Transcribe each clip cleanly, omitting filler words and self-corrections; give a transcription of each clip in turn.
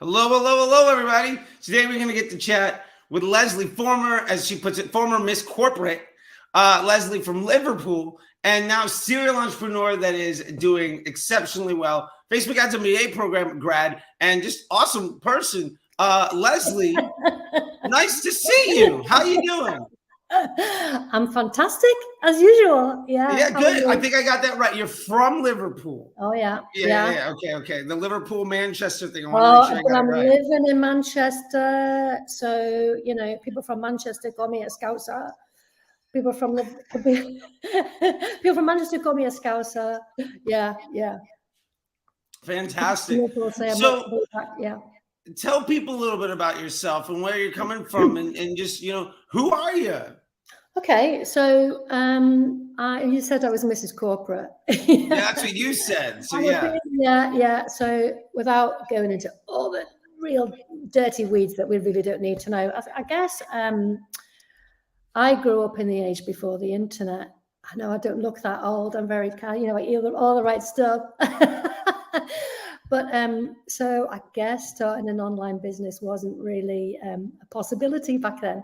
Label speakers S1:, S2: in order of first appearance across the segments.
S1: Hello, hello, hello, everybody. Today we're going to get to chat with Lesley, former, as she puts it, former Miss Corporate, Lesley from Liverpool, and now serial entrepreneur that is doing exceptionally well. Facebook Ads MBA program grad, and just awesome person. Lesley, nice to see you. How you doing?
S2: I'm fantastic as usual.
S1: Yeah,
S2: How are
S1: good. I
S2: you?
S1: think I got that right. You're from Liverpool.
S2: Oh yeah,
S1: Yeah. Okay. The Liverpool Manchester thing. I want to make
S2: Oh,
S1: sure I
S2: but
S1: got it
S2: I'm
S1: right.
S2: living in Manchester, so people from Manchester call me a Scouser. People from people from Manchester call me a Scouser. Yeah.
S1: Fantastic.
S2: People say I'm
S1: So
S2: back. Yeah.
S1: tell people a little bit about yourself and where you're coming from, and just who are you?
S2: Okay, so you said I was Mrs. Corporate.
S1: Yeah, that's what you said. So
S2: I was
S1: yeah.
S2: yeah. So without going into all the real dirty weeds that we really don't need to know, I guess I grew up in the age before the internet. I know I don't look that old. I'm very kind, I eat all the right stuff. But so I guess starting an online business wasn't really a possibility back then.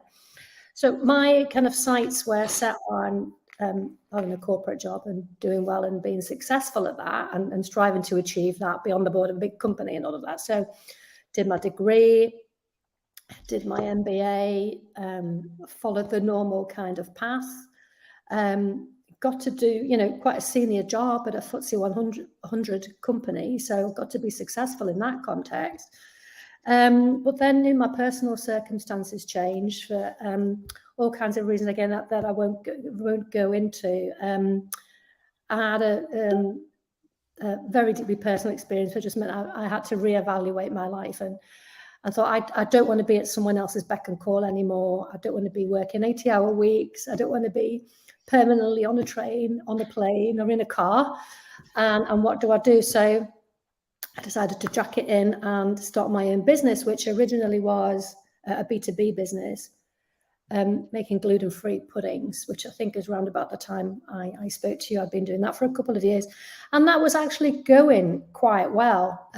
S2: So my kind of sights were set on having a corporate job and doing well and being successful at that and striving to achieve that beyond the board of a big company and all of that. So did my degree, did my MBA, followed the normal kind of path. Got to do, quite a senior job at a FTSE 100 company. So got to be successful in that context. But then my personal circumstances changed for all kinds of reasons, again, that I won't go into. I had a very deeply personal experience, which just meant I had to reevaluate my life and thought, I don't want to be at someone else's beck and call anymore. I don't want to be working 80-hour weeks. I don't want to be permanently on a train, on a plane, or in a car. And what do I do? So I decided to jack it in and start my own business, which originally was a B2B business, making gluten-free puddings, which I think is around about the time I spoke to you. I've been doing that for a couple of years. And that was actually going quite well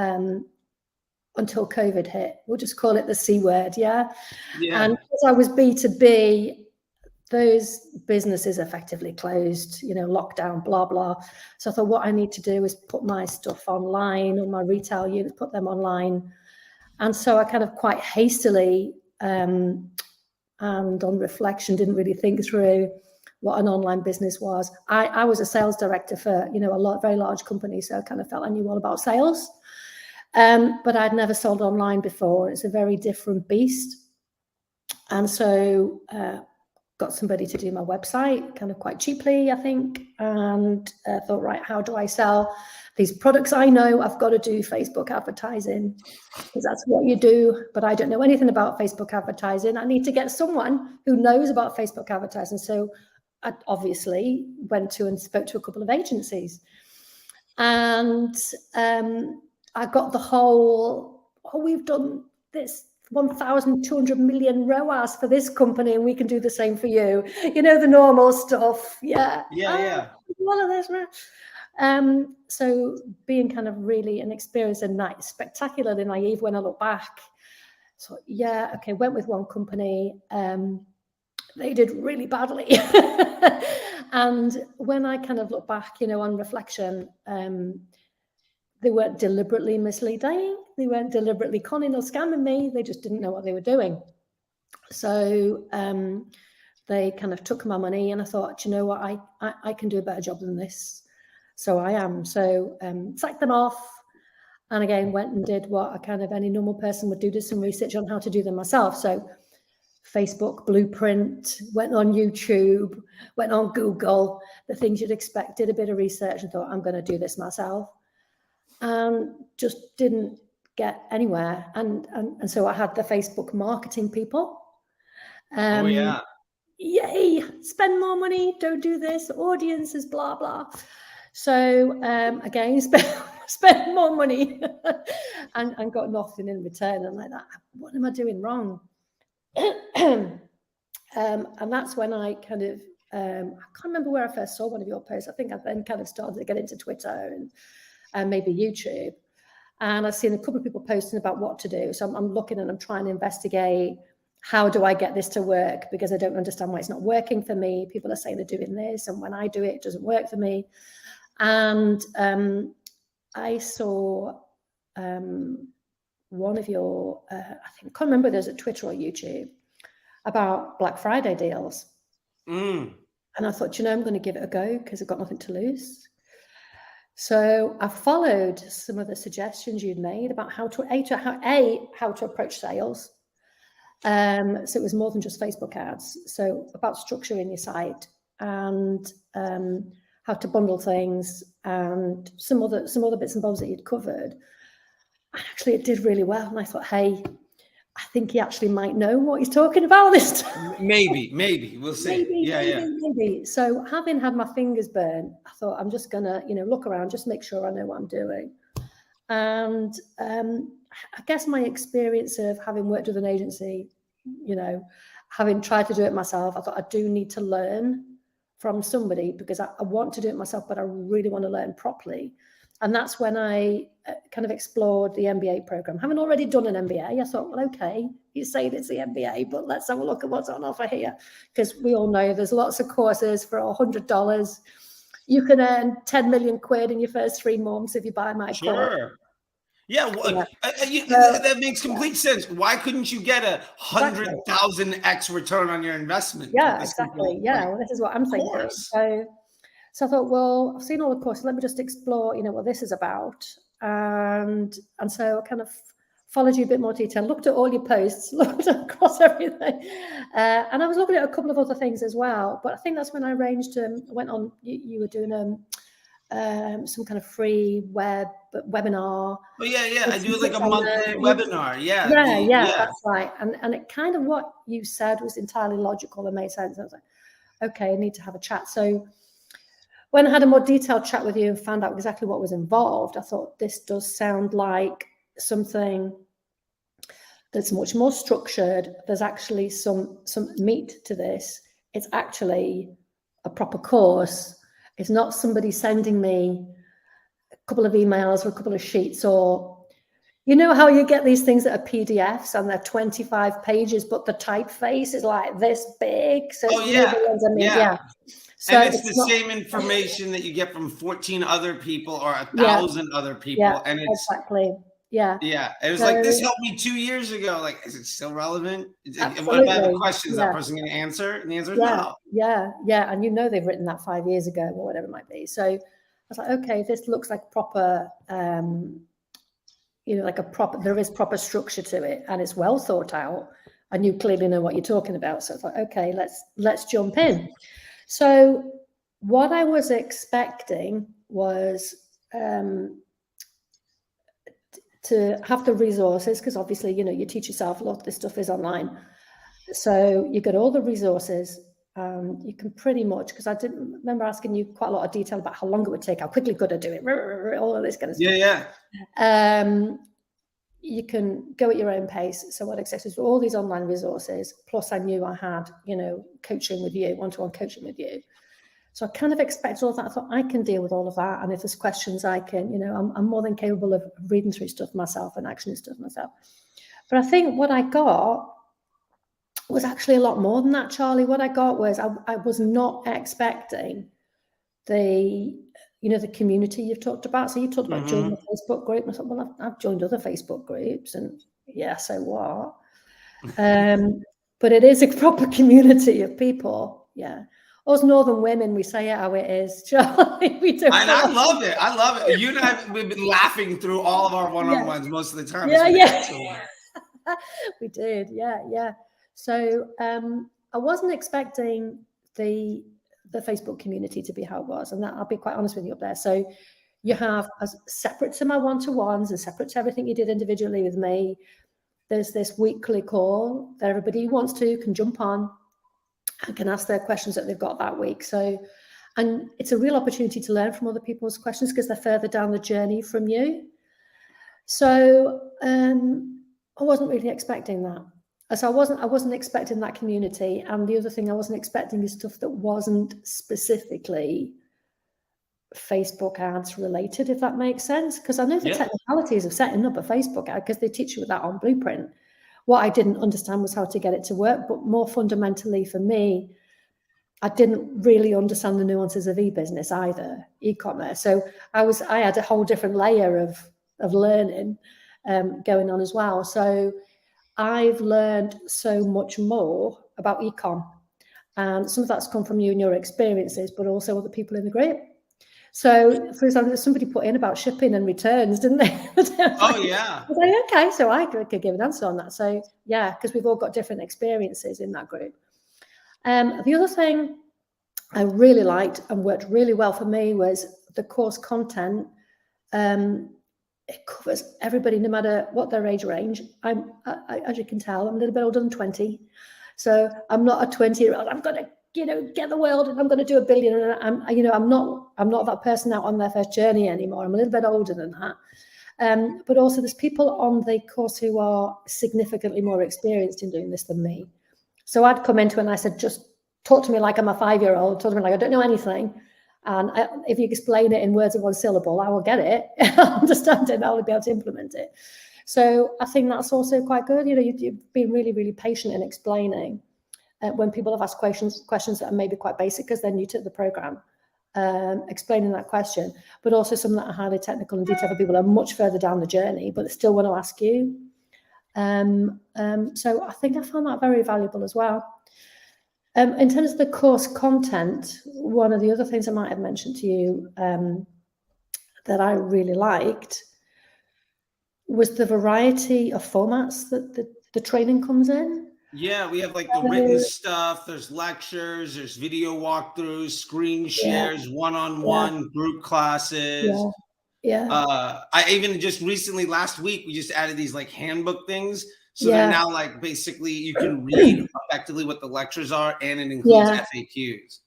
S2: until COVID hit. We'll just call it the C word, yeah? And because I was B2B, those businesses effectively closed, lockdown, blah, blah. So I thought what I need to do is put my stuff online, or my retail units, put them online. And so I kind of quite hastily and on reflection didn't really think through what an online business was. I was a sales director for, a very large company, so I kind of felt I knew all about sales. But I'd never sold online before. It's a very different beast. And so got somebody to do my website kind of quite cheaply, I think, and thought, right, how do I sell these products I know? I've got to do Facebook advertising because that's what you do, but I don't know anything about Facebook advertising. I need to get someone who knows about Facebook advertising. So I obviously went to and spoke to a couple of agencies, and I got the whole, we've done this 1,200 million ROAS for this company, and we can do the same for you. The normal stuff. Yeah. All of this. So being kind of really inexperienced and spectacularly naive when I look back. So yeah, okay, went with one company. They did really badly. And when I kind of look back, on reflection, they weren't deliberately misleading. They weren't deliberately conning or scamming me. They just didn't know what they were doing. So they kind of took my money, and I thought, you know what, I can do a better job than this. So I am. So sacked them off, and again went and did what any normal person would do, did some research on how to do them myself. So Facebook blueprint, went on YouTube, went on Google, the things you'd expect, did a bit of research and thought, I'm going to do this myself. And just didn't get anywhere. And so I had the Facebook marketing people. Yay, spend more money, don't do this, audiences, blah, blah. So again, spend more money and got nothing in return. And like that, what am I doing wrong? And that's when I kind of, I can't remember where I first saw one of your posts. I think I then kind of started to get into Twitter and maybe YouTube. And I've seen a couple of people posting about what to do. So I'm looking and I'm trying to investigate, how do I get this to work? Because I don't understand why it's not working for me. People are saying they're doing this, and when I do it, it doesn't work for me. And I saw one of your, I think, I can't remember, there's a Twitter or YouTube about Black Friday deals. And I thought, I'm going to give it a go because I've got nothing to lose. So I followed some of the suggestions you'd made about how to approach sales. So it was more than just Facebook ads. So about structuring your site and how to bundle things and some other bits and bobs that you'd covered. And actually, it did really well. And I thought, hey, I think he actually might know what he's talking about this time.
S1: Maybe we'll see. Maybe.
S2: So having had my fingers burnt, I thought I'm just gonna, look around, just make sure I know what I'm doing. And I guess my experience of having worked with an agency, having tried to do it myself, I thought I do need to learn from somebody because I want to do it myself, but I really want to learn properly. And that's when I kind of explored the MBA program. Having already done an MBA, I thought, well, okay, you say it's the MBA, but let's have a look at what's on offer here. Because we all know there's lots of courses for $100. You can earn 10 million quid in your first 3 months if you buy my course.
S1: Yeah, that makes complete sense. Why couldn't you get 100,000x return on your investment?
S2: Yeah, exactly. Yeah, well, this is what I'm thinking. So I thought, well, I've seen all the courses. Let me just explore, what this is about. And so I kind of followed you a bit more detail, looked at all your posts, looked across everything. And I was looking at a couple of other things as well. But I think that's when I arranged, went on, you were doing some kind of free webinar.
S1: Oh, yeah. I do like a monthly webinar. Yeah,
S2: that's right. And it kind of what you said was entirely logical and made sense. I was like, okay, I need to have a chat. So when I had a more detailed chat with you and found out exactly what was involved, I thought this does sound like something that's much more structured. There's actually some meat to this. It's actually a proper course. It's not somebody sending me a couple of emails or a couple of sheets, or how you get these things that are PDFs and they're 25 pages, but the typeface is like this big. So
S1: So and it's the same information that you get from 14 other people or 1,000 other people.
S2: Yeah,
S1: and it's
S2: exactly. Yeah.
S1: It was like, this helped me 2 years ago. Like, is it still relevant?
S2: Absolutely.
S1: What about the questions that person going to answer? And the answer is no.
S2: Yeah. And they've written that 5 years ago or whatever it might be. So I was like, okay, this looks like proper, there is proper structure to it and it's well thought out and you clearly know what you're talking about. So I thought, okay, let's jump in. So what I was expecting was to have the resources, because obviously, you teach yourself a lot of this stuff is online. So you get all the resources. You can pretty much, because I didn't remember asking you quite a lot of detail about how long it would take, how quickly could I do it, all of this kind of stuff.
S1: Yeah.
S2: You can go at your own pace. So what exactly is all these online resources, plus I knew I had, coaching with you, one-to-one coaching with you. So I kind of expected all of that. I thought I can deal with all of that. And if there's questions, I can, I'm more than capable of reading through stuff myself and actioning stuff myself. But I think what I got was actually a lot more than that, Charlie. What I got was I was not expecting the community you've talked about. So you talked about joining the Facebook group. And I thought, well, I've joined other Facebook groups and so what? But it is a proper community of people. Yeah. Us Northern women, we say it how it is, Charlie. We do.
S1: I love it. I love it. You and I, we've been laughing through all of our one-on-ones most of the time.
S2: Yeah. We did. Yeah. So I wasn't expecting the Facebook community to be how it was, and that I'll be quite honest with you up there. So you have, as separate to my one-to-ones and separate to everything you did individually with me, there's this weekly call that everybody who wants to can jump on and can ask their questions that they've got that week. So, and it's a real opportunity to learn from other people's questions because they're further down the journey from you. So I wasn't really expecting that. So I wasn't expecting that community. And the other thing I wasn't expecting is stuff that wasn't specifically Facebook ads related, if that makes sense. Because I know the technicalities of setting up a Facebook ad, because they teach you that on Blueprint. What I didn't understand was how to get it to work, but more fundamentally for me, I didn't really understand the nuances of e-business either, e-commerce. So I had a whole different layer of learning going on as well. So I've learned so much more about e-com, and some of that's come from you and your experiences, but also other people in the group. So, for example, somebody put in about shipping and returns, didn't they?
S1: Oh, yeah.
S2: I was like, okay, so I could give an answer on that. So, yeah, because we've all got different experiences in that group. The other thing I really liked and worked really well for me was the course content. It covers everybody, no matter what their age range. As you can tell, I'm a little bit older than 20. So I'm not a 20-year-old. I'm going to, get the world and I'm going to do $1 billion. And I'm not that person out on their first journey anymore. I'm a little bit older than that. But also there's people on the course who are significantly more experienced in doing this than me. So I'd come into it and I said, just talk to me like I'm a 5-year-old, talk to me like I don't know anything. And if you explain it in words of one syllable, I will get it, I'll understand it, and I'll be able to implement it. So I think that's also quite good. You've been really, really patient in explaining when people have asked questions that are maybe quite basic because they're new to the program, explaining that question, but also some that are highly technical and detailed for people who are much further down the journey, but still want to ask you. So I think I found that very valuable as well. In terms of the course content, one of the other things I might have mentioned to you that I really liked was the variety of formats that the training comes in.
S1: Yeah, we have like the written stuff, there's lectures, there's video walkthroughs, screen shares, one-on-one group classes. I even just recently, last week, we just added these like handbook things. So they're now like basically you can read effectively what the lectures are, and it includes FAQs.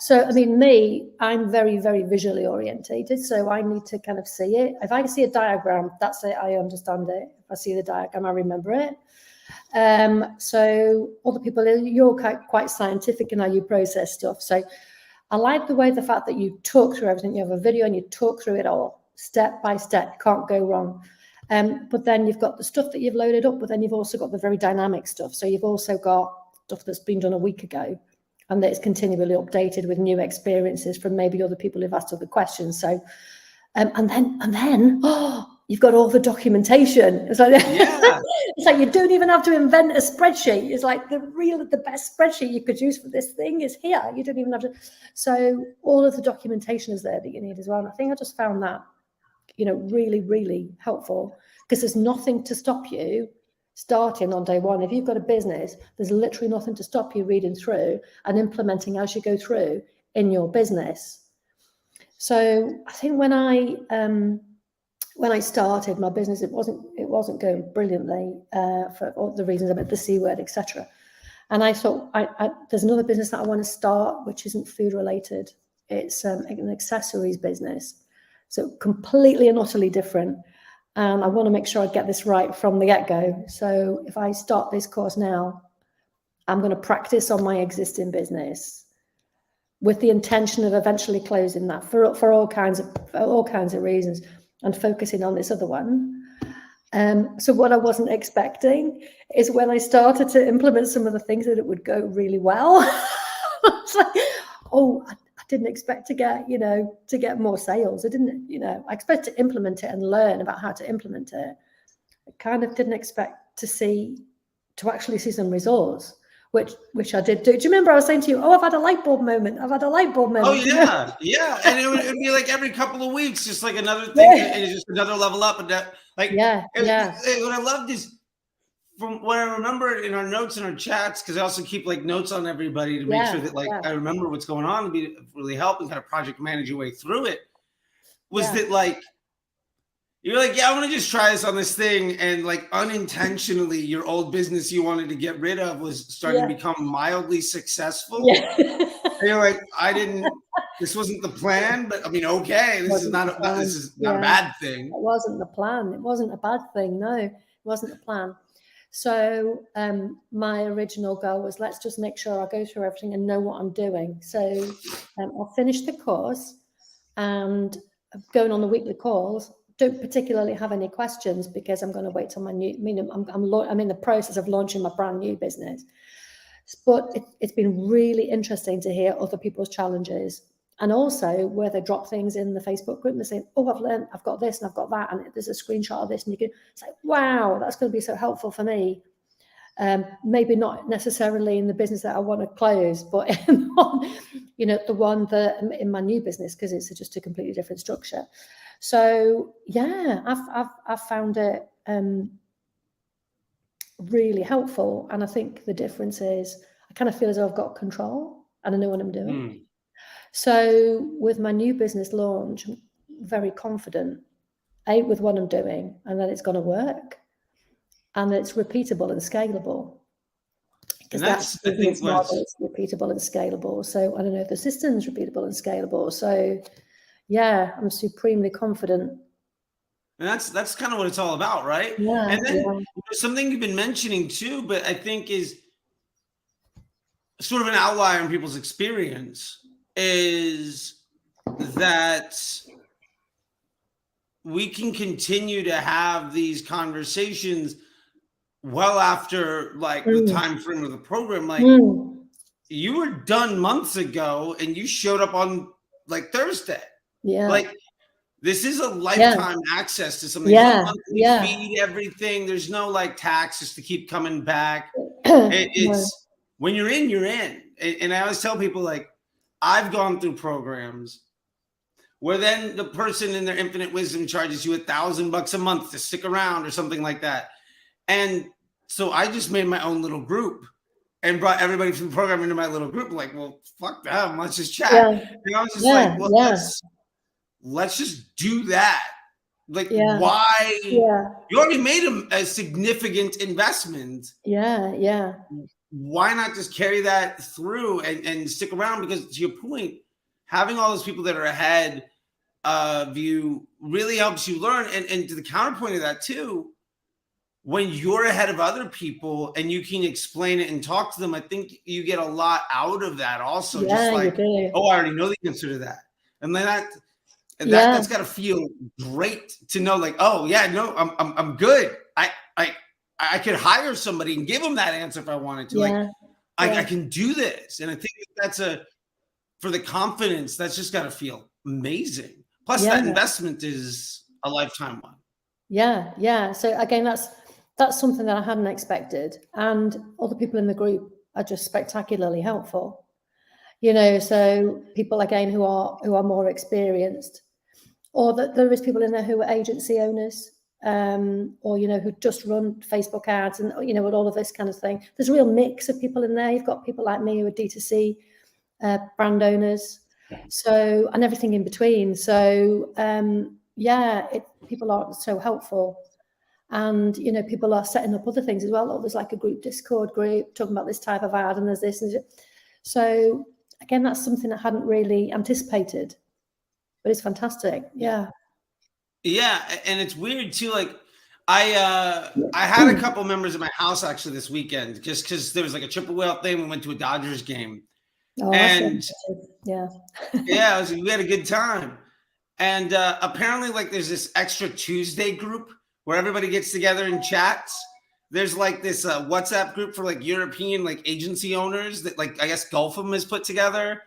S2: So I mean, I'm very, very visually orientated, so I need to kind of see it. If I see a diagram, that's it, I understand it. If I see the diagram, I remember it. So other people, you're quite scientific in how you process stuff. So I like the fact that you talk through everything. You have a video and you talk through it all step by step. Can't go wrong. But then you've got the stuff that you've loaded up, but then you've also got the very dynamic stuff. So you've also got stuff that's been done a week ago and that is continually updated with new experiences from maybe other people who've asked other questions. So, and then, you've got all the documentation. It's like, it's like you don't even have to invent a spreadsheet. It's like the best spreadsheet you could use for this thing is here. You don't even have to. So all of the documentation is there that you need as well. And I think I just found that, really, really helpful, because there's nothing to stop you starting on day one. If you've got a business, there's literally nothing to stop you reading through and implementing as you go through in your business. So I think when I started my business, it wasn't going brilliantly for all the reasons about the C word, etc. And I thought, there's another business that I want to start, which isn't food related. It's an accessories business. So completely and utterly different. And I want to make sure I get this right from the get-go. So if I start this course now, I'm going to practice on my existing business with the intention of eventually closing that for all kinds of reasons, and focusing on this other one. So what I wasn't expecting is when I started to implement some of the things that it would go really well. It's like, I didn't expect to get more sales. I didn't, I expected to implement it and learn about how to implement it. I kind of didn't expect to actually see some results, which I did do. Do you remember I was saying to you, I've had a light bulb moment.
S1: Oh yeah. Yeah. And it would be like every couple of weeks, just like another thing, and it's just another level up. And that, like, what I loved is, from what I remember in our notes and our chats, because I also keep like notes on everybody to make sure that I remember what's going on, and really help and kind of project manage your way through it, was that like, you're like, I want to just try this on this thing. And like unintentionally, your old business you wanted to get rid of was starting to become mildly successful. And you're like, this wasn't the plan, but I mean, okay, this is not a bad thing.
S2: It wasn't the plan. It wasn't a bad thing. No, it wasn't the plan. So my original goal was, let's just make sure I go through everything and know what I'm doing. So I'll finish the course, and going on the weekly calls, don't particularly have any questions because I'm going to wait till my new, I'm in the process of launching my brand new business. But it's been really interesting to hear other people's challenges, and also where they drop things in the Facebook group and they say, oh, I've learned, I've got this and I've got that, and there's a screenshot of this, and you can say, wow, that's going to be so helpful for me. Maybe not necessarily in the business that I want to close, but in the one that in my new business, because it's just a completely different structure. So yeah, I've found it really helpful, and I think the difference is I kind of feel as though I've got control and I know what I'm doing. So with my new business launch, I'm very confident with what I'm doing, and that it's going to work, and that it's repeatable and scalable. Because that's the business model, it's repeatable and scalable. So I don't know if the system's repeatable and scalable. So yeah, I'm supremely confident.
S1: And that's kind of what it's all about, right?
S2: Yeah.
S1: And then something you've been mentioning too, but I think is sort of an outlier in people's experience, is that we can continue to have these conversations well after like the time frame of the program. Like you were done months ago and you showed up on like Thursday. Yeah. Like this is a lifetime access to something. There's no monthly feed, everything. There's no like taxes to keep coming back. It's when you're in, you're in. And I always tell people, like, I've gone through programs where then the person in their infinite wisdom charges you $1,000 a month to stick around or something like that. And so I just made my own little group and brought everybody from the program into my little group. Like, well, fuck them. Let's just chat. And I was just like, well, let's just do that. Like, why? You already made a significant investment. Why not just carry that through and stick around? Because to your point, having all those people that are ahead of you really helps you learn. And to the counterpoint of that too, when you're ahead of other people and you can explain it and talk to them, I think you get a lot out of that also. Just like, oh, I already know they consider that. And then that's got to feel great to know, like, oh yeah, no, I'm good. I could hire somebody and give them that answer if I wanted to. I can do this. And I think that's for the confidence, that's just got to feel amazing. Plus that investment is a lifetime one.
S2: Yeah. So again, that's something that I hadn't expected. And other people in the group are just spectacularly helpful. So people again who are more experienced, or that there is people in there who are agency owners, or who just run Facebook ads and with all of this kind of thing. There's a real mix of people in there. You've got people like me who are D2C brand owners, so, and everything in between. So people are so helpful, and people are setting up other things as well. Oh, there's like a group Discord group talking about this type of ad, and there's this and so again, that's something I hadn't really anticipated, but it's fantastic. Yeah,
S1: and it's weird too. Like I had a couple members of my house actually this weekend, just because there was like a triple whale thing. We went to a Dodgers game, and we had a good time. And apparently, like, there's this extra Tuesday group where everybody gets together and chats. There's like this WhatsApp group for like European like agency owners that, like, I guess Gulfham has put together.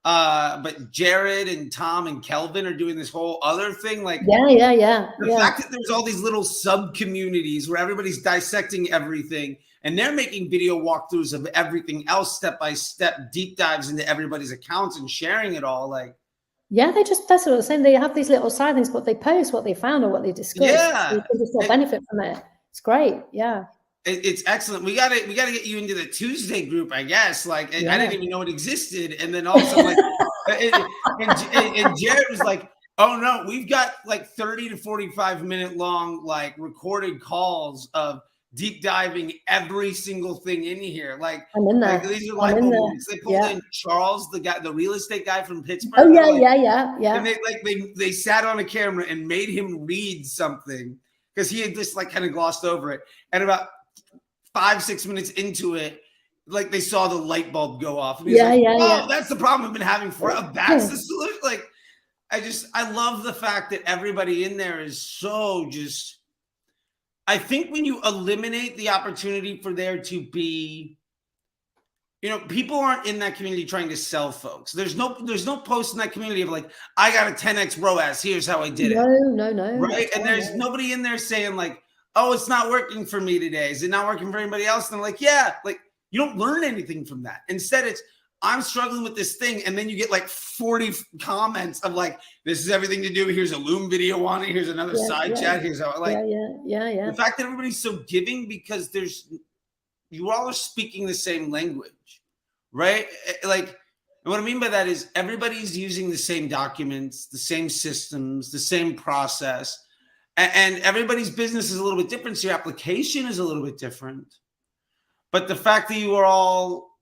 S1: But Jared and Tom and Kelvin are doing this whole other thing. Like, the fact that there's all these little sub communities where everybody's dissecting everything, and they're making video walkthroughs of everything else, step by step, deep dives into everybody's accounts and sharing it all. Like,
S2: that's what I was saying. They have these little side things, but they post what they found or what they discussed. So you can just benefit from it. It's great.
S1: It's excellent. We gotta get you into the Tuesday group, I guess. Like, I didn't even know it existed, and then all of a sudden, like, and Jared was like, "Oh no, we've got like 30 to 45 minute long like recorded calls of deep diving every single thing in here." Like,
S2: I'm in there.
S1: Like, these are like moments. They pulled in Charles, the real estate guy from Pittsburgh.
S2: Oh yeah.
S1: And they sat on a camera and made him read something because he had just like kind of glossed over it. And about 5-6 minutes into it, like they saw the light bulb go off. And that's the problem I've been having forever. That's the solution. Like, I love the fact that everybody in there is so just, I think when you eliminate the opportunity for there to be, people aren't in that community trying to sell folks. There's no post in that community of like, I got a 10x ROAS. Here's how I did it.
S2: No.
S1: Right. And there's nobody in there saying like, oh, it's not working for me today. Is it not working for anybody else? And I'm like, yeah, like you don't learn anything from that. Instead, it's, I'm struggling with this thing. And then you get like 40 comments of like, this is everything to do. Here's a Loom video on it. Here's another side chat. Here's how the fact that everybody's so giving because you all are speaking the same language, right? Like, and what I mean by that is everybody's using the same documents, the same systems, the same process, and everybody's business is a little bit different. So your application is a little bit different. But the fact that you are all,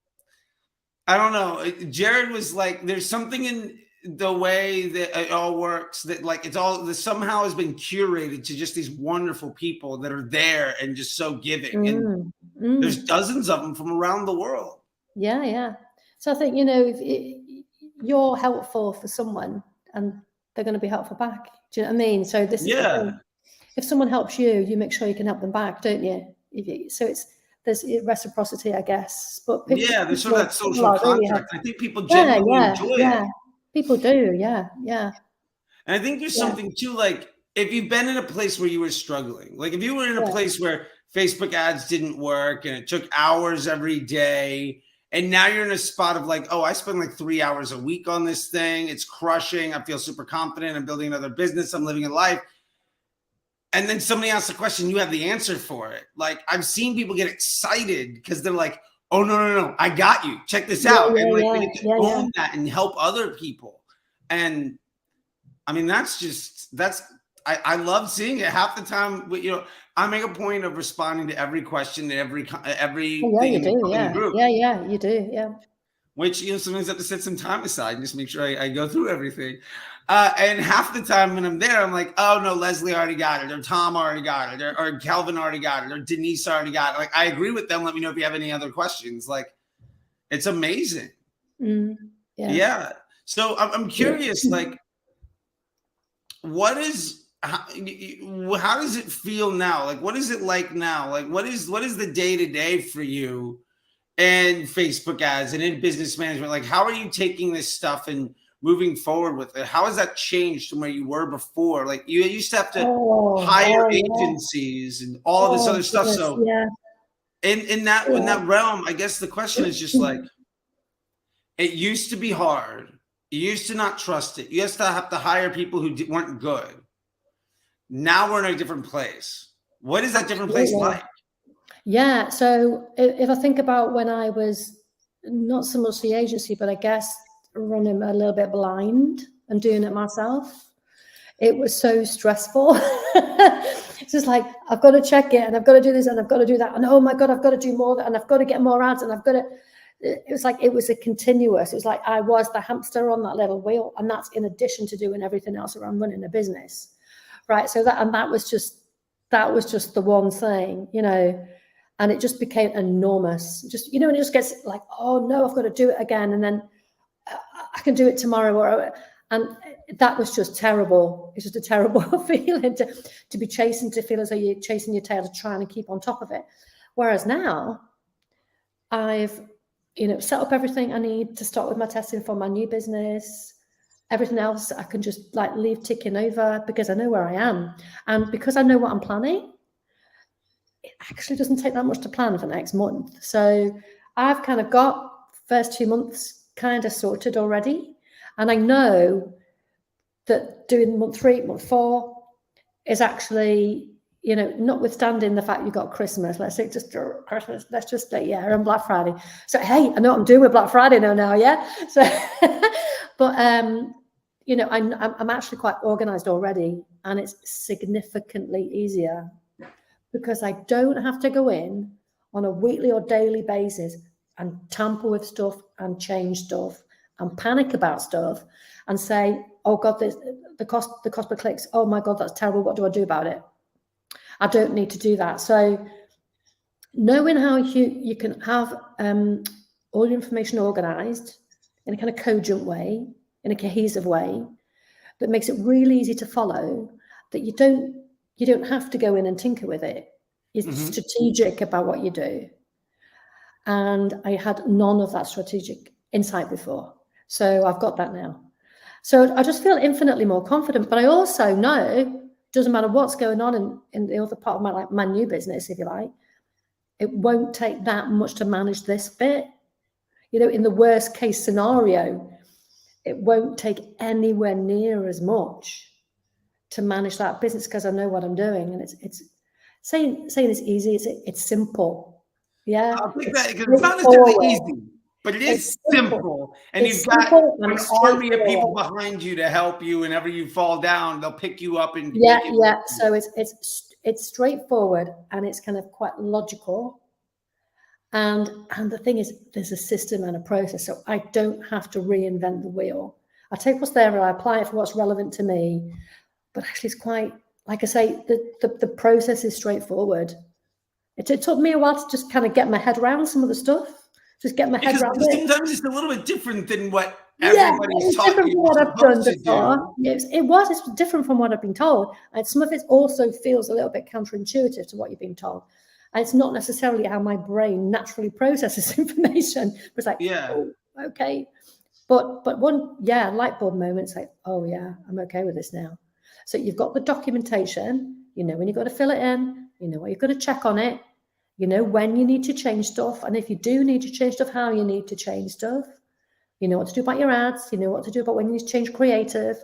S1: I don't know, Jared was like, there's something in the way that it all works that like it's all that somehow has been curated to just these wonderful people that are there and just so giving. And there's dozens of them from around the world.
S2: Yeah. So I think, if you're helpful for someone and they're going to be helpful back. Do you know what I mean? So this is the thing. If someone helps you, you make sure you can help them back, don't you? So there's reciprocity, I guess. But
S1: there's sort of that social contract. I think people genuinely enjoy it.
S2: People do, yeah.
S1: And I think there's something too, like if you've been in a place where you were struggling, like if you were in a place where Facebook ads didn't work and it took hours every day, and now you're in a spot of like, oh, I spend like 3 hours a week on this thing. It's crushing. I feel super confident. I'm building another business. I'm living a life. And then somebody asks a question, you have the answer for it. Like I've seen people get excited because they're like, oh, no, I got you. Check this out. And like they get to own that and help other people. And I mean, I love seeing it. Half the time, I make a point of responding to every question and every
S2: you do, yeah, you do, yeah.
S1: Which sometimes I have to set some time aside and just make sure I go through everything. And half the time when I'm there, I'm like, oh no, Lesley already got it, or Tom already got it, or Kelvin already got it, or Denise already got it. Like I agree with them. Let me know if you have any other questions. Like it's amazing. Yeah. So I'm curious, like, how does it feel now? Like, what is it like now? Like, what is the day-to-day for you and Facebook ads and in business management? Like, how are you taking this stuff and moving forward with it? How has that changed from where you were before? Like you used to have to hire agencies and all of this other stuff. So in that realm, I guess the question is just like, it used to be hard. You used to not trust it. You used to have to hire people who weren't good. Now we're in a different place. What is that different place like?
S2: Yeah. So if I think about when I was not so much the agency, but I guess running a little bit blind and doing it myself, it was so stressful. It's just like, I've got to check it and I've got to do this and I've got to do that. And oh my God, I've got to do more and I've got to get more ads and I've got to, it was like, it was a continuous, it was like I was the hamster on that little wheel. And that's in addition to doing everything else around running a business. Right. So that was just the one thing, and it just became enormous. Just, and it just gets like, oh no, I've got to do it again. And then I can do it tomorrow. And that was just terrible. It's just a terrible feeling to be chasing, to feel as though you're chasing your tail to try and keep on top of it. Whereas now I've, set up everything I need to start with my testing for my new business. Everything else I can just like leave ticking over because I know where I am. And because I know what I'm planning, it actually doesn't take that much to plan for next month. So I've kind of got first 2 months kind of sorted already. And I know that doing month 3, month 4 is actually, notwithstanding the fact you've got Christmas, let's say just Christmas, let's just say, and Black Friday. So, hey, I know what I'm doing with Black Friday now, yeah? So, but, I'm actually quite organized already, and it's significantly easier because I don't have to go in on a weekly or daily basis and tamper with stuff and change stuff and panic about stuff and say, oh God, the cost per clicks, oh my God, that's terrible. What do I do about it? I don't need to do that. So knowing how you can have all your information organized in a kind of cogent way, in a cohesive way, that makes it really easy to follow, that you don't have to go in and tinker with it. You're strategic about what you do. And I had none of that strategic insight before. So I've got that now. So I just feel infinitely more confident, but I also know, doesn't matter what's going on in the other part of my, like, my new business, if you like, it won't take that much to manage this bit. You know, in the worst case scenario, it won't take anywhere near as much to manage that business because I know what I'm doing. And it's saying it's easy, it's simple. Yeah.
S1: I'll take that because it's not necessarily easy, but it is simple. And you've got an army of people behind you to help you. Whenever you fall down, they'll pick you up and
S2: So it's straightforward and it's kind of quite logical. And the thing is, there's a system and a process, so I don't have to reinvent the wheel. I take what's there and I apply it for what's relevant to me. But actually, it's quite, like I say, the process is straightforward. It took me a while to just kind of get my head around some of the stuff. Just get my head around it.
S1: Sometimes it's a little bit different than what everybody's taught you.
S2: What I've done before. It's different from what I've been told. And some of it also feels a little bit counterintuitive to what you've been told. And it's not necessarily how my brain naturally processes information. It's like, oh, okay. But one, light bulb moment, it's like, oh yeah, I'm okay with this now. So you've got the documentation, you know when you've got to fill it in, you know what you've got to check on it, you know when you need to change stuff. And if you do need to change stuff, how you need to change stuff. You know what to do about your ads, you know what to do about when you need to change creative,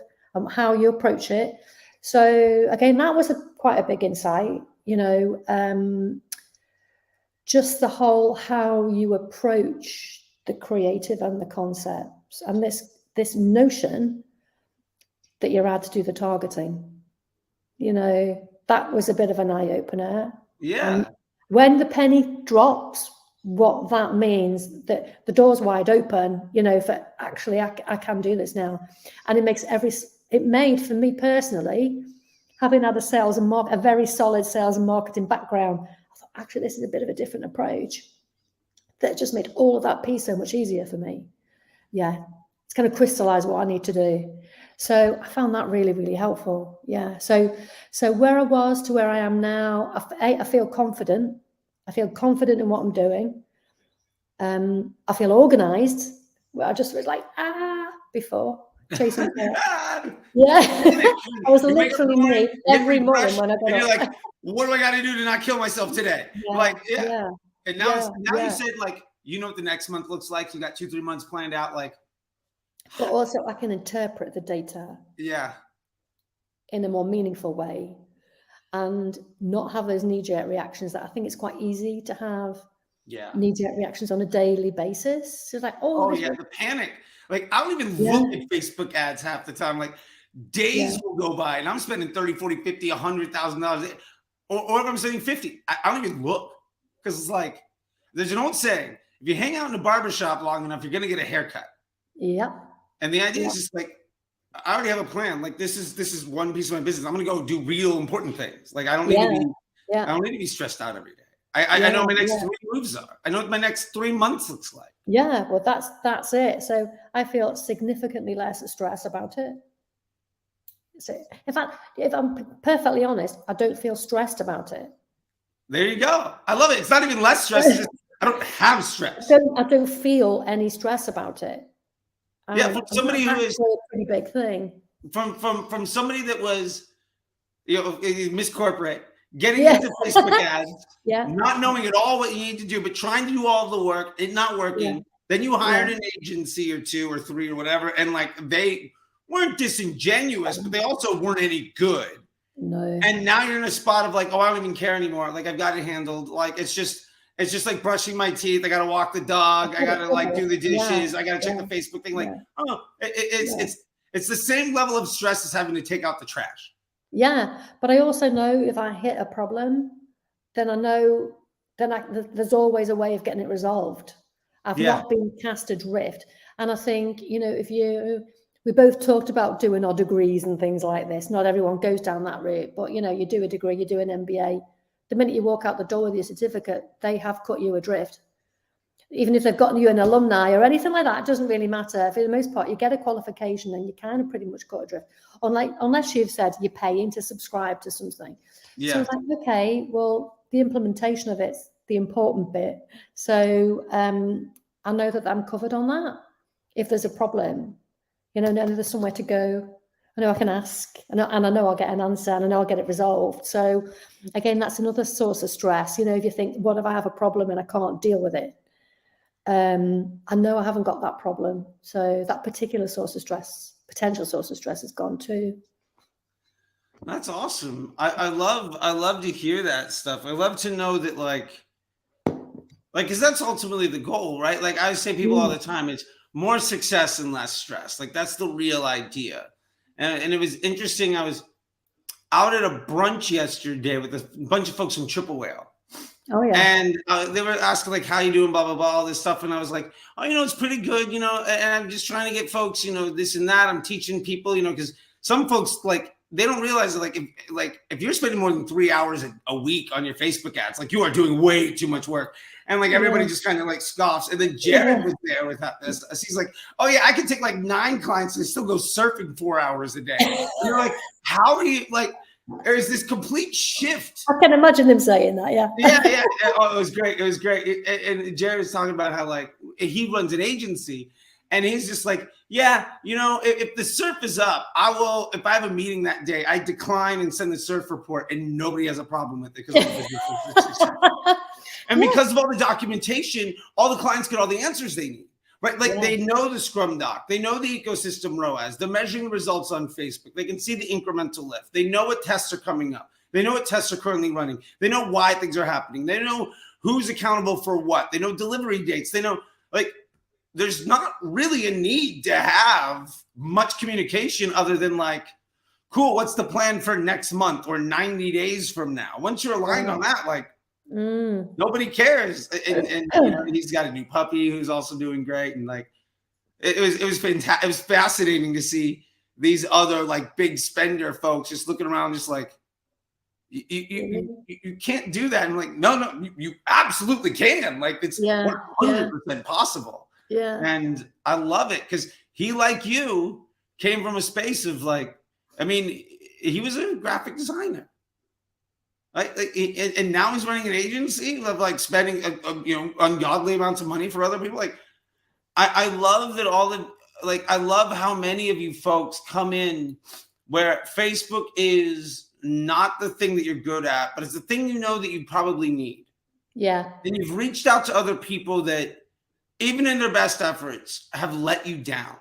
S2: how you approach it. So again, that was quite a big insight, you know, just the whole how you approach the creative and the concepts, and this notion that you're out to do the targeting. You know, that was a bit of an eye-opener.
S1: Yeah.
S2: And when the penny drops, what that means, that the door's wide open, you know, for actually I can do this now. And it made for me personally, having had a very solid sales and marketing background, I thought, actually, this is a bit of a different approach. That just made all of that piece so much easier for me. Yeah, it's going to crystallize what I need to do. So I found that really, really helpful. Yeah. So where I was to where I am now, I feel confident. I feel confident in what I'm doing. I feel organized. I just was like, before chasing. Yeah. I was literally me every morning when I got up.
S1: You're like, what do I got to do to not kill myself today?
S2: Yeah.
S1: And now you said, like, you know what the next month looks like. You got 2-3 months planned out, like.
S2: But also I can interpret the data.
S1: Yeah.
S2: In a more meaningful way, and not have those knee-jerk reactions that I think it's quite easy to have.
S1: Yeah.
S2: Knee-jerk reactions on a daily basis. It's like,
S1: the panic. Like, I don't even look at Facebook ads half the time. Like, days will go by and I'm spending $30, $40, $50, $100,000. Or if I'm spending 50, I don't even look. Because it's like, there's an old saying, if you hang out in a barbershop long enough, you're going to get a haircut.
S2: Yeah.
S1: And the idea is just like, I already have a plan. Like, this is one piece of my business. I'm going to go do real important things. Like, I don't need I don't need to be stressed out every day. I know my next 3 moves are. I know what my next 3 months looks like.
S2: Yeah, well, that's it. So I feel significantly less stress about it. So in fact, if I'm perfectly honest, I don't feel stressed about it.
S1: There you go. I love it. It's not even less stress. It's just, I don't have stress.
S2: I don't feel any stress about it.
S1: From somebody who is
S2: a pretty big thing.
S1: From somebody that was, Miss Corporate, getting into Facebook ads, not knowing at all what you need to do, but trying to do all the work, it not working. Yeah. Then you hired an agency or 2 or 3 or whatever, and like they weren't disingenuous, but they also weren't any good.
S2: No.
S1: And now you're in a spot of like, oh, I don't even care anymore. Like, I've got it handled. Like, it's just like brushing my teeth. I got to walk the dog. I got to like do the dishes. I got to check the Facebook thing. Like, it's the same level of stress as having to take out the trash.
S2: Yeah. But I also know if I hit a problem, then I know, there's always a way of getting it resolved. I've not been cast adrift. And I think, we both talked about doing our degrees and things like this. Not everyone goes down that route, but you do a degree, you do an MBA, the minute you walk out the door with your certificate, they have cut you adrift. Even if they've gotten you an alumni or anything like that, it doesn't really matter. For the most part, you get a qualification and you kind of pretty much cut adrift. Unless you've said you're paying to subscribe to something.
S1: Yeah.
S2: So it's like, okay, well, the implementation of it's the important bit. So I know that I'm covered on that. If there's a problem, you know, there's somewhere to go. I know I can ask, and I know I'll get an answer, and I know I'll get it resolved. So again, that's another source of stress. You know, if you think, what if I have a problem and I can't deal with it? I know I haven't got that problem. So that particular source of stress, potential source of stress, is gone too.
S1: That's awesome. I love to hear that stuff. I love to know that like, because that's ultimately the goal, right? Like I say people all the time, it's more success and less stress. Like that's the real idea. And it was interesting. I was out at a brunch yesterday with a bunch of folks from Triple Whale.
S2: Oh yeah.
S1: And they were asking like, how you doing, blah, blah, blah, all this stuff. And I was like, oh, you know, it's pretty good, you know, and I'm just trying to get folks, you know, this and that. I'm teaching people, you know, because some folks like, they don't realize that if you're spending more than 3 hours a week on your Facebook ads, like you are doing way too much work. And like everybody just kind of like scoffs. And then Jared was there with this. He's like, oh yeah, I can take like 9 clients and still go surfing 4 hours a day. And you're like, how do you like, there's this complete shift.
S2: I can imagine him saying that. Yeah.
S1: Yeah. Oh, it was great. It was great. And Jared was talking about how like he runs an agency. And he's just like, yeah, you know, if the surf is up, I will, if I have a meeting that day, I decline and send the surf report and nobody has a problem with it. And because of all the documentation, all the clients get all the answers they need, right? Like they know the Scrum Doc, they know the ecosystem ROAS, they're measuring the results on Facebook. They can see the incremental lift. They know what tests are coming up. They know what tests are currently running. They know why things are happening. They know who's accountable for what. They know delivery dates. They know like, there's not really a need to have much communication other than like, cool, what's the plan for next month or 90 days from now? Once you're aligned on that, like nobody cares. And you know, he's got a new puppy who's also doing great. And like, it was fantastic. It was fascinating to see these other like big spender folks just looking around, just like, you can't do that. And I'm like, no, you absolutely can. Like it's 100% possible.
S2: Yeah.
S1: And I love it because he, like you, came from a space of like, I mean, he was a graphic designer. And now he's running an agency of like spending, you know, ungodly amounts of money for other people. Like, I love that I love how many of you folks come in where Facebook is not the thing that you're good at, but it's the thing you know that you probably need.
S2: Yeah.
S1: And you've reached out to other people that, even in their best efforts, have let you down.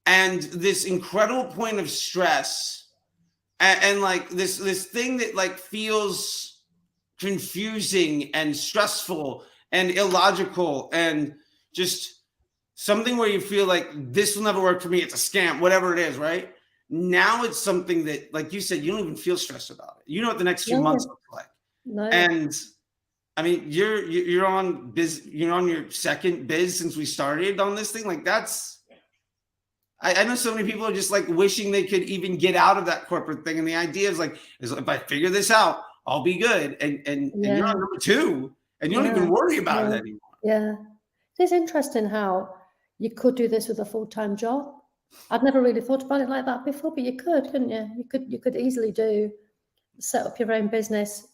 S1: And this incredible point of stress and like this thing that like feels confusing and stressful and illogical and just something where you feel like this will never work for me. It's a scam, whatever it is, right? Now it's something that, like you said, you don't even feel stressed about it. You know what the next few months look like. And I mean, you're on your second biz since we started on this thing. Like that's, I know so many people are just like wishing they could even get out of that corporate thing. And the idea is like, if I figure this out, I'll be good. And you're on number 2 and you don't even worry about it anymore.
S2: Yeah. It's interesting how you could do this with a full-time job. I'd never really thought about it like that before, but you could, couldn't you? You could easily set up your own business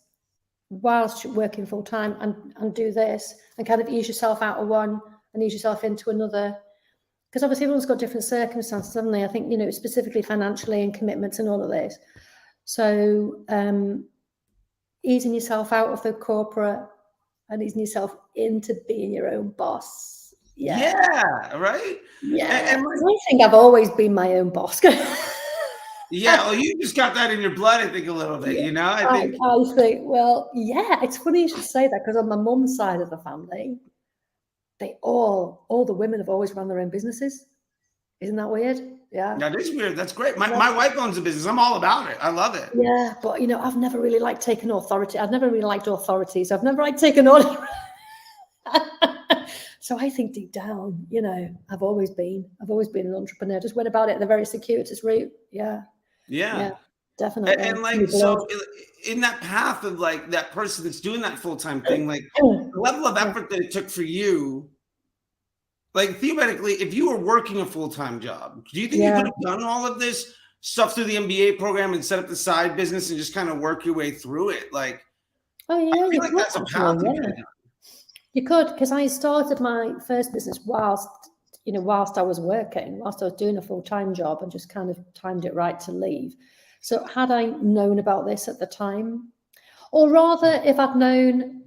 S2: whilst you're working full time and do this and kind of ease yourself out of one and ease yourself into another. Because obviously everyone's got different circumstances, haven't they? I think, you know, specifically financially and commitments and all of this. So easing yourself out of the corporate and easing yourself into being your own boss.
S1: Yeah, right?
S2: Yeah. And I think I've always been my own boss.
S1: Yeah, well, you just got that in your blood, I think, a little bit, you know? I think,
S2: well, yeah, it's funny you should say that because on my mum's side of the family, all the women have always run their own businesses. Isn't that weird? Yeah.
S1: That is weird. That's great. My wife owns a business. I'm all about it. I love it.
S2: Yeah, but, you know, I've never really liked taking authority. I've never really liked authorities. I've never taken on. So I think deep down, you know, I've always been an entrepreneur. Just went about it the very circuitous route. Yeah. Definitely.
S1: And like,
S2: New blood.
S1: so in that path of like that person that's doing that full-time thing, like the level of effort that it took for you, like theoretically, if you were working a full-time job, do you think you could have done all of this stuff through the MBA program and set up the side business and just kind of work your way through it? Like,
S2: Oh
S1: I
S2: yeah,
S1: feel
S2: you
S1: like
S2: could
S1: that's a path
S2: actually,
S1: you could
S2: yeah.
S1: have done.
S2: You could, because I started my first business whilst I was working, whilst I was doing a full-time job, and just kind of timed it right to leave. So had I known about this at the time, or rather, if I'd known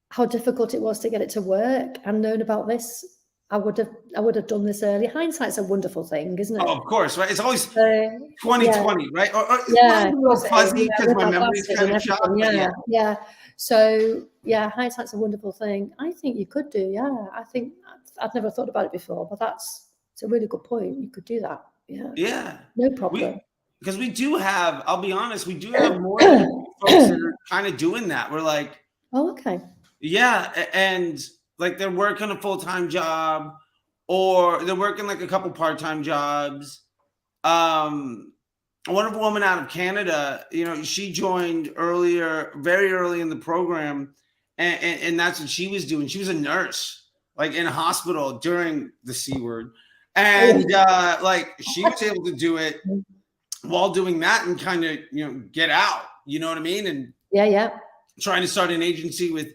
S2: how difficult it was to get it to work and known about this, I would have done this early. Hindsight's a wonderful thing, isn't it?
S1: Oh, of course, right? It's always
S2: So,
S1: 2020, right? Or
S2: yeah,
S1: mine's a little fuzzy because
S2: with
S1: my
S2: my
S1: memory's
S2: glasses
S1: kind
S2: and
S1: of shot.
S2: everything.
S1: But
S2: Yeah. So yeah, hindsight's a wonderful thing. I think you could do. Yeah, I think I'd never thought about it before, but it's a really good point. You could do that. Yeah.
S1: yeah,
S2: No problem.
S1: because we do have, I'll be honest, we do have more than folks that are kind of doing that. We're like,
S2: Oh, okay.
S1: yeah, and like they're working a full-time job or they're working like a couple part-time jobs. A wonderful woman out of Canada, she joined very early in the program, and that's what she was doing. She was a nurse, like in a hospital during the C word. And like she was able to do it while doing that and kind of, get out, you know what I mean? And
S2: Yeah.
S1: trying to start an agency with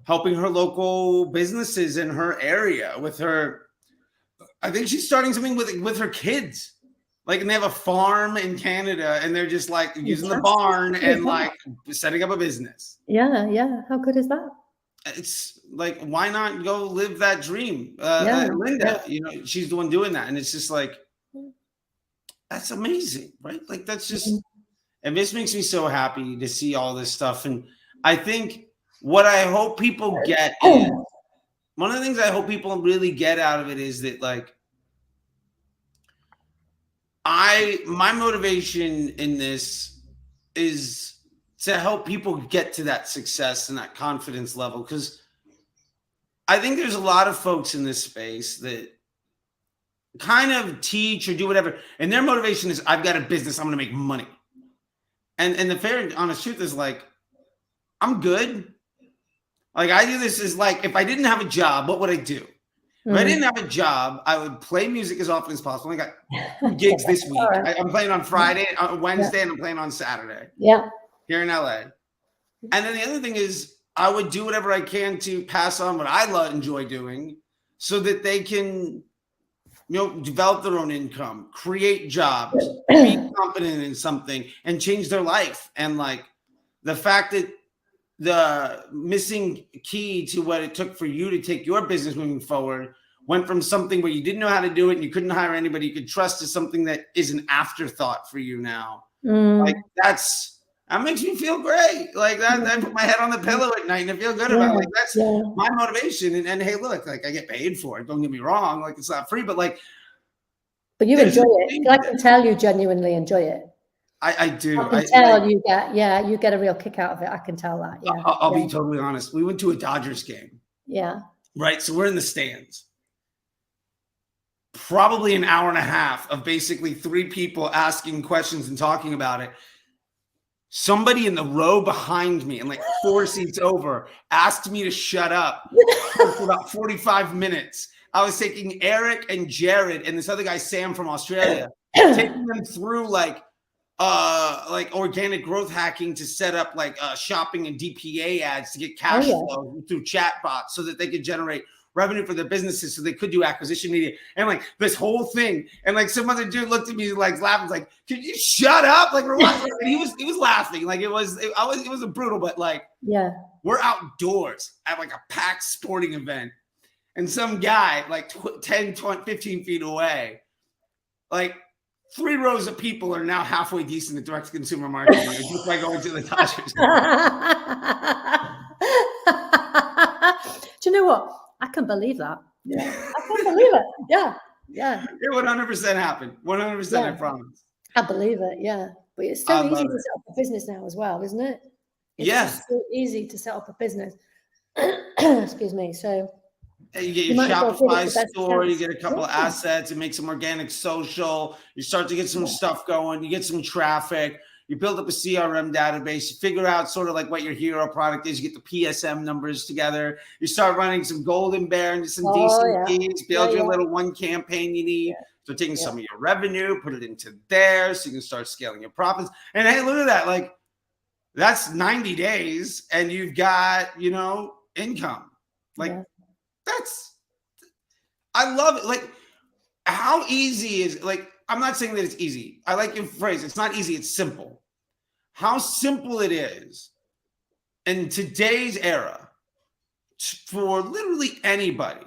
S1: helping her local businesses in her area with her. I think she's starting something with her kids. Like, and they have a farm in Canada and they're just like using the barn and like setting up a business.
S2: Yeah. How good is that?
S1: It's like, why not go live that dream? Linda, she's the one doing that. And it's just like, that's amazing, right? Like, that's just, and this makes me so happy to see all this stuff. And I think what I hope people get is, one of the things I hope people really get out of it is that like, my motivation in this is to help people get to that success and that confidence level. Because I think there's a lot of folks in this space that kind of teach or do whatever. And their motivation is, I've got a business, I'm going to make money. And the fair and honest truth is like, I'm good. Like I do this as like, if I didn't have a job, what would I do? If I didn't have a job, I would play music as often as possible. I got 2 gigs this week. I'm playing on Friday, Wednesday, and I'm playing on Saturday.
S2: Yeah.
S1: Here in LA. And then the other thing is I would do whatever I can to pass on what I enjoy doing so that they can, develop their own income, create jobs, be confident in something and change their life. And like the fact that the missing key to what it took for you to take your business moving forward went from something where you didn't know how to do it and you couldn't hire anybody you could trust to something that is an afterthought for you now. Like that makes me feel great. Like that, I put my head on the pillow at night and I feel good about it. Like that's my motivation. And hey, look, like I get paid for it. Don't get me wrong. Like it's not free, but like.
S2: But you enjoy it. I can tell you genuinely enjoy it.
S1: I do.
S2: I can tell you get a real kick out of it. I can tell that. Yeah.
S1: I'll be totally honest. We went to a Dodgers game.
S2: Yeah.
S1: Right. So we're in the stands. Probably an hour and a half of basically 3 people asking questions and talking about it. Somebody in the row behind me and like 4 seats over asked me to shut up for about 45 minutes. I was taking Eric and Jared and this other guy, Sam from Australia, taking them through like organic growth hacking to set up like shopping and DPA ads to get cash flow through chatbots so that they could generate revenue for their businesses so they could do acquisition media and like this whole thing. And like some other dude looked at me like laughing, like, could you shut up? Like and he was laughing. Like it was a brutal, but like we're outdoors at like a packed sporting event. And some guy like 10, 20, 15 feet away, like 3 rows of people are now halfway decent at direct consumer marketing just by going to the Dodgers.
S2: Do you know what? I can believe that. Yeah. I can believe it. Yeah.
S1: It 100% happened. 100%, I promise.
S2: I believe it. Yeah. But it's so easy to set up a business now as well, isn't it? It's so easy to set up a business. Excuse me. So
S1: you get your Shopify store, you get a couple of assets, and make some organic social. You start to get some stuff going. You get some traffic. You build up a CRM database. You figure out sort of like what your hero product is. You get the PSM numbers together. You start running some golden bear and some decent keys. Build your little one campaign you need. So taking some of your revenue, put it into there so you can start scaling your profits. And hey, look at that. Like, that's 90 days and you've got, you know, income. Like, I love it. Like, how easy is, like, I'm not saying that it's easy. I like your phrase. It's not easy. It's simple. How simple it is in today's era for literally anybody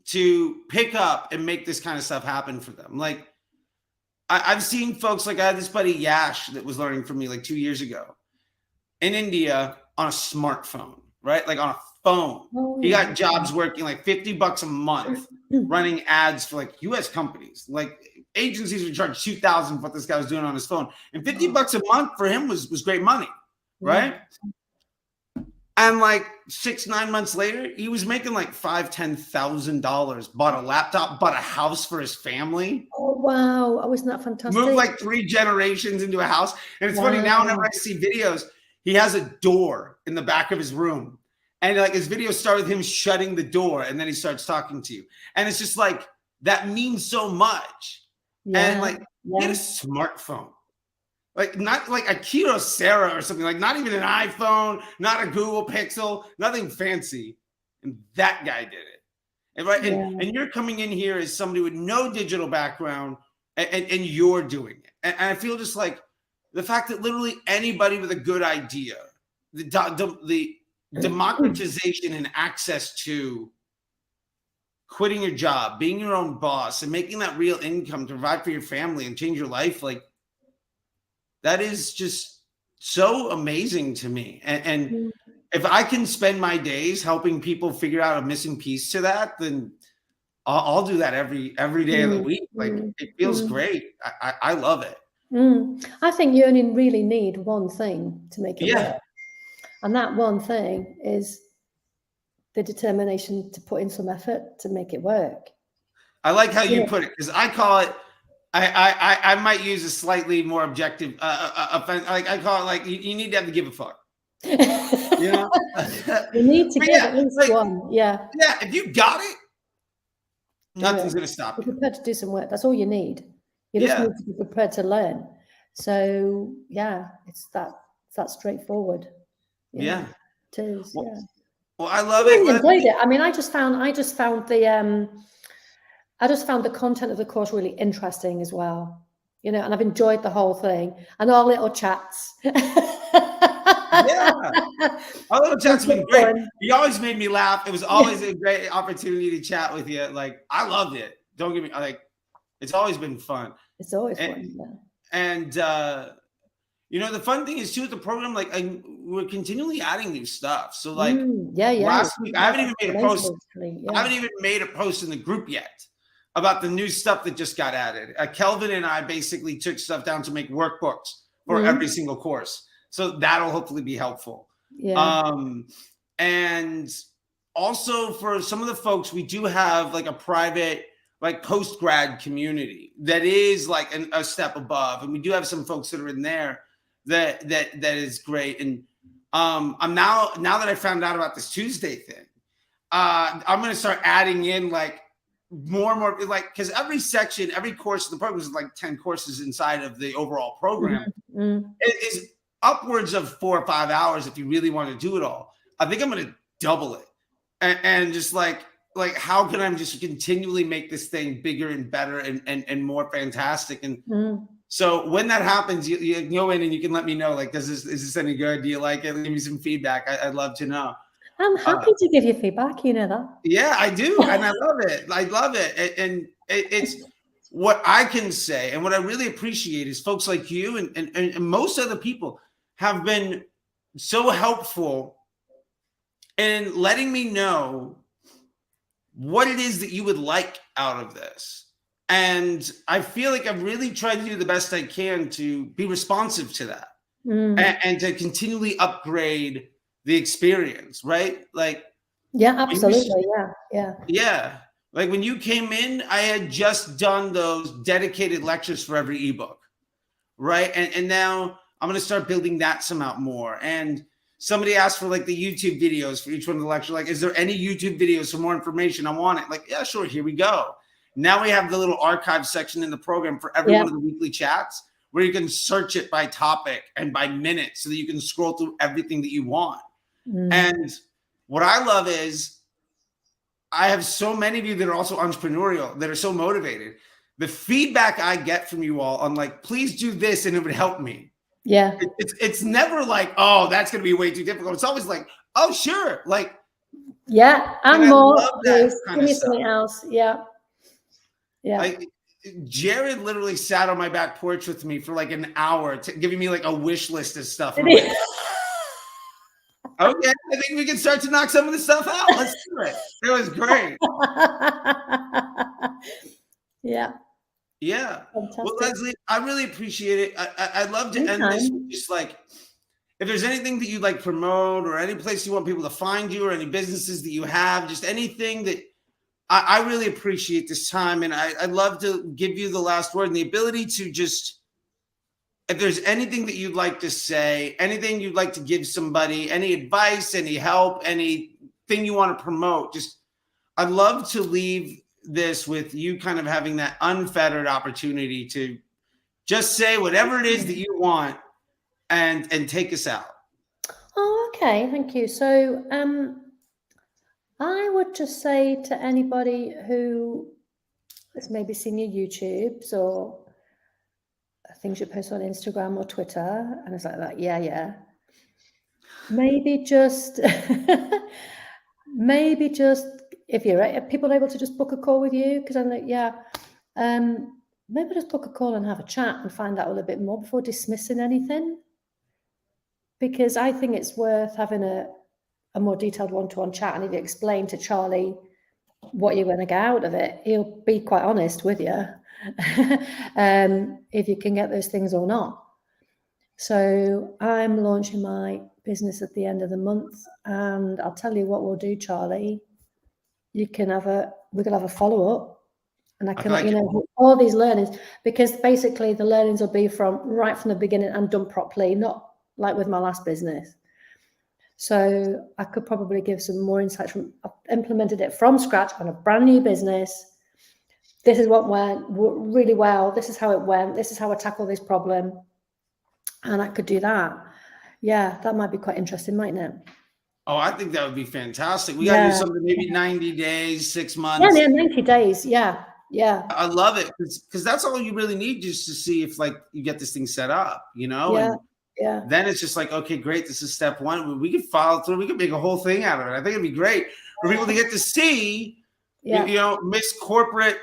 S1: to pick up and make this kind of stuff happen for them. Like, I've seen folks, like I had this buddy Yash that was learning from me like 2 years ago in India on a smartphone, right? Like on a phone. He got jobs working like $50 a month running ads for like US companies. Like agencies would charge $2,000 for what this guy was doing on his phone. And $50 a month for him was great money, right? And like 6-9 months later, he was making like $5,000-$10,000, bought a laptop, bought a house for his family.
S2: Oh, wow. Oh, isn't that fantastic?
S1: Moved like 3 generations into a house. And it's funny now, whenever I see videos, he has a door in the back of his room. And like his videos start with him shutting the door and then he starts talking to you. And it's just like, that means so much. And like, get a smartphone. Like, not like a Kyocera or something, like not even an iPhone, not a Google Pixel, nothing fancy. And that guy did it. And right. And you're coming in here as somebody with no digital background and you're doing it. And I feel just like the fact that literally anybody with a good idea, the democratization and access to quitting your job, being your own boss and making that real income to provide for your family and change your life, like, that is just so amazing to me. And if I can spend my days helping people figure out a missing piece to that, then I'll do that every day of the week. Like, it feels great. I love it.
S2: I think you only really need one thing to make it work. And that one thing is the determination to put in some effort to make it work.
S1: I like how you put it, because I call it, I might use a slightly more objective offense. Like I call it, like you need to have to give a fuck. You know,
S2: you need to give at least one. Yeah.
S1: If you got it, nothing's gonna stop you.
S2: Be prepared to do some work. That's all you need. You just need to be prepared to learn. So it's that straightforward. It is.
S1: Well, I love it.
S2: I really enjoyed it. I mean, I just found the content of the course really interesting as well, you know, and I've enjoyed the whole thing and our little chats.
S1: Our little chats have been great. You always made me laugh. It was always a great opportunity to chat with you. Like, I loved it. Don't get me, like, it's always been fun.
S2: It's always fun.
S1: And you know, the fun thing is too with the program, like we're continually adding new stuff. So like last week, I haven't even made a post. I haven't even made a post in the group yet about the new stuff that just got added. Kelvin and I basically took stuff down to make workbooks for every single course. So that'll hopefully be helpful. And also for some of the folks, we do have like a private, like post-grad community that is like a step above. And we do have some folks that are in there that is great. And I'm now that I found out about this Tuesday thing, I'm going to start adding in like more and more, like, because every section, every course in the program is like 10 courses inside of the overall program. It is upwards of 4 or 5 hours if you really want to do it all. I think I'm going to double it and just like how can I just continually make this thing bigger and better and more fantastic. And so when that happens, you go in and you can let me know, like, is this any good? Do you like it? Give me some feedback. I'd love to know.
S2: I'm happy to give you feedback. You know that. Yeah,
S1: I do. And I love it. I love it. And it's what I can say. And what I really appreciate is folks like you and most other people have been so helpful in letting me know what it is that you would like out of this. And I feel like I've really tried to do the best I can to be responsive to that and to continually upgrade the experience, right? Like,
S2: absolutely.
S1: Yeah. Like when you came in, I had just done those dedicated lectures for every ebook, right? And now I'm going to start building that some out more. And somebody asked for like the YouTube videos for each one of the lecture. Like, is there any YouTube videos for more information? I want it. Like, yeah, sure. Here we go. Now we have the little archive section in the program for every one of the weekly chats where you can search it by topic and by minute so that you can scroll through everything that you want. And what I love is I have so many of you that are also entrepreneurial, that are so motivated. The feedback I get from you all on like, please do this and it would help me.
S2: Yeah.
S1: It's never like, oh, that's going to be way too difficult. It's always like, oh, sure. Like,
S2: yeah. And more. Give me something else. Yeah. Yeah.
S1: Like, Jared literally sat on my back porch with me for like an hour, giving me like a wish list of stuff. Like, okay, I think we can start to knock some of this stuff out. Let's do it. It was great.
S2: Yeah.
S1: Yeah.
S2: Fantastic.
S1: Well, Lesley, I really appreciate it. I'd love to end this with just like, if there's anything that you'd like to promote or any place you want people to find you or any businesses that you have, just anything that I really appreciate this time. And I'd love to give you the last word and the ability to just, if there's anything that you'd like to say, anything you'd like to give somebody, any advice, any help, anything you want to promote, just, I'd love to leave this with you kind of having that unfettered opportunity to just say whatever it is that you want and take us out.
S2: Oh, okay. Thank you. So, I would just say to anybody who has maybe seen your YouTubes or things you post on Instagram or Twitter, and it's like that, yeah. Maybe just, if people are able to just book a call with you, because I'm like, maybe just book a call and have a chat and find out a little bit more before dismissing anything. Because I think it's worth having a more detailed one-to-one chat, and if you explain to Charlie what you're going to get out of it, he'll be quite honest with you if you can get those things or not. So I'm launching my business at the end of the month, and I'll tell you what we'll do, Charlie. We can have a follow-up, and I can let you know all these learnings, because basically the learnings will be right from the beginning and done properly, not like with my last business. So I could probably give some more insights I've implemented it from scratch on a brand new business. This is what went really well. This is how it went. This is how I tackle this problem. And I could do that. Yeah, that might be quite interesting, mightn't it?
S1: Oh, I think that would be fantastic. We got to do something maybe 90 days, 6 months.
S2: Yeah, 90 days. Yeah.
S1: I love it because that's all you really need, just to see if like you get this thing set up, you know?
S2: Yeah.
S1: And then it's just like, okay, great. This is step one. We could follow through. We could make a whole thing out of it. I think it'd be great for people to get to see, you know, Miss Corporate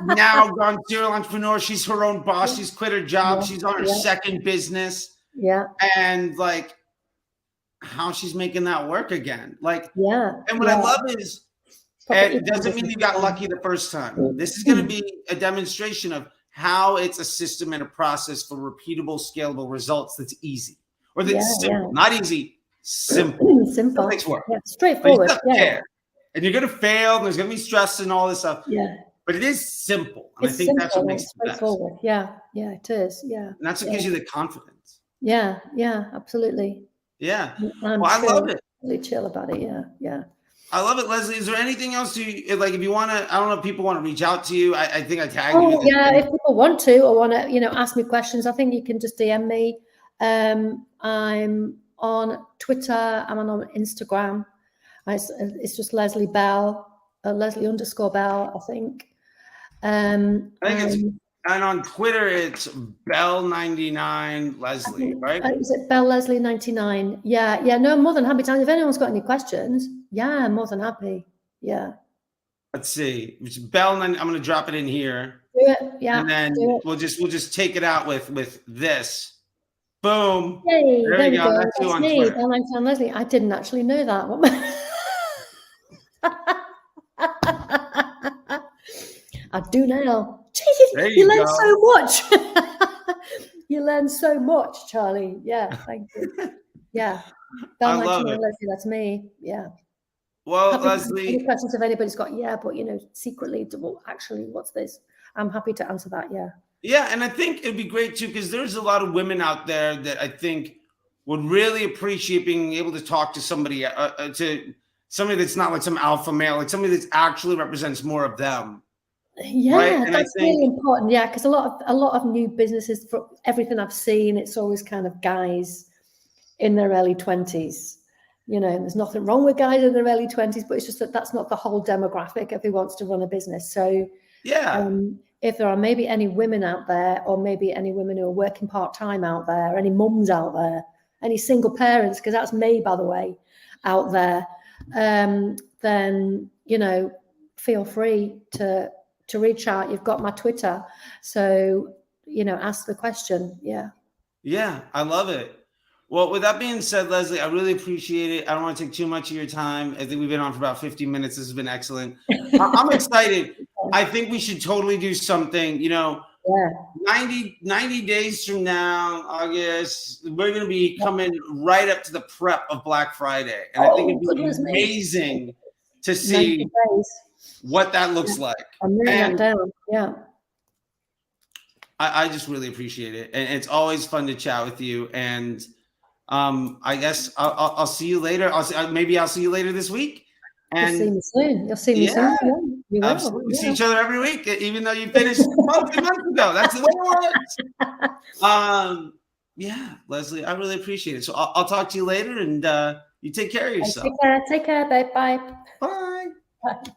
S1: now gone serial entrepreneur. She's her own boss. She's quit her job. She's on her second business.
S2: Yeah.
S1: And like how she's making that work again. Like, and what I love is, it doesn't mean you got lucky the first time. This is going to be a demonstration of how it's a system and a process for repeatable, scalable results that's easy. Or that's simple. Not easy, simple.
S2: Simple.
S1: It takes work.
S2: Yeah, straightforward.
S1: And you're going to fail, and there's going to be stress and all this stuff.
S2: Yeah.
S1: But it is simple. And I think that's what makes it best.
S2: Yeah, it is. Yeah.
S1: And that's what gives you the confidence.
S2: Yeah, absolutely.
S1: Yeah. Well, I love it.
S2: Really chill about it. Yeah.
S1: I love it, Lesley. Is there anything else like? If you want to, I don't know if people want to reach out to you. I think I tagged you.
S2: Yeah, if people want to or want to, ask me questions, I think you can just DM me. I'm on Twitter. I'm on Instagram. It's just Lesley Bell, Lesley_Bell, I think.
S1: I think it's, and on Twitter it's Bell99 Lesley, right?
S2: Is it Bell Lesley 99? Yeah. No, I'm more than happy to. If anyone's got any questions, I'm more than happy. Yeah.
S1: Let's see. It's Bell. I'm going to drop it in here.
S2: Do it. Yeah.
S1: And then we'll just take it out with this. Boom.
S2: Yay,
S1: there you go. That's
S2: you on Twitter. Bell99 Lesley. I didn't actually know that. I do now. Jesus, you learn so much. You learn so much, Charlie. Yeah, thank you. Yeah.
S1: I love it.
S2: Lesley, that's me. Yeah.
S1: Well, Lesley.
S2: Any questions if anybody's got, but secretly, well, actually, what's this? I'm happy to answer that. Yeah.
S1: Yeah, and I think it'd be great too, because there's a lot of women out there that I think would really appreciate being able to talk to somebody that's not like some alpha male, like somebody that actually represents more of them, right?
S2: Yeah,
S1: And I
S2: that's
S1: think,
S2: really important. Yeah, because a lot of new businesses, for everything I've seen, it's always kind of guys in their early 20s. You know, there's nothing wrong with guys in their early 20s, but it's just that that's not the whole demographic of who wants to run a business. So
S1: yeah,
S2: if there are maybe any women out there, or maybe any women who are working part-time out there, any mums out there, any single parents, because that's me, by the way, out there, then, you know, feel free to reach out. You've got my Twitter. So, you know, ask the question. Yeah.
S1: yeah, I love it. Well, with that being said, Lesley, I really appreciate it. I don't want to take too much of your time. I think we've been on for about 15 minutes. This has been excellent. I'm excited. I think we should totally do something,
S2: Yeah.
S1: 90 days from now, August, we're going to be coming right up to the prep of Black Friday. And I think it'd be amazing to see what that looks like.
S2: I'm writing that down. Yeah.
S1: I just really appreciate it. And it's always fun to chat with you. And I guess I'll see you later. Maybe I'll see you later this week. And
S2: you'll see me soon. You'll see me soon. Yeah, you will.
S1: Absolutely. We see each other every week, even though you finished months and months ago. That's the way it works. Yeah, Lesley, I really appreciate it. So I'll talk to you later, and you take care of yourself.
S2: Take care, babe. Bye.
S1: Bye.
S2: Bye.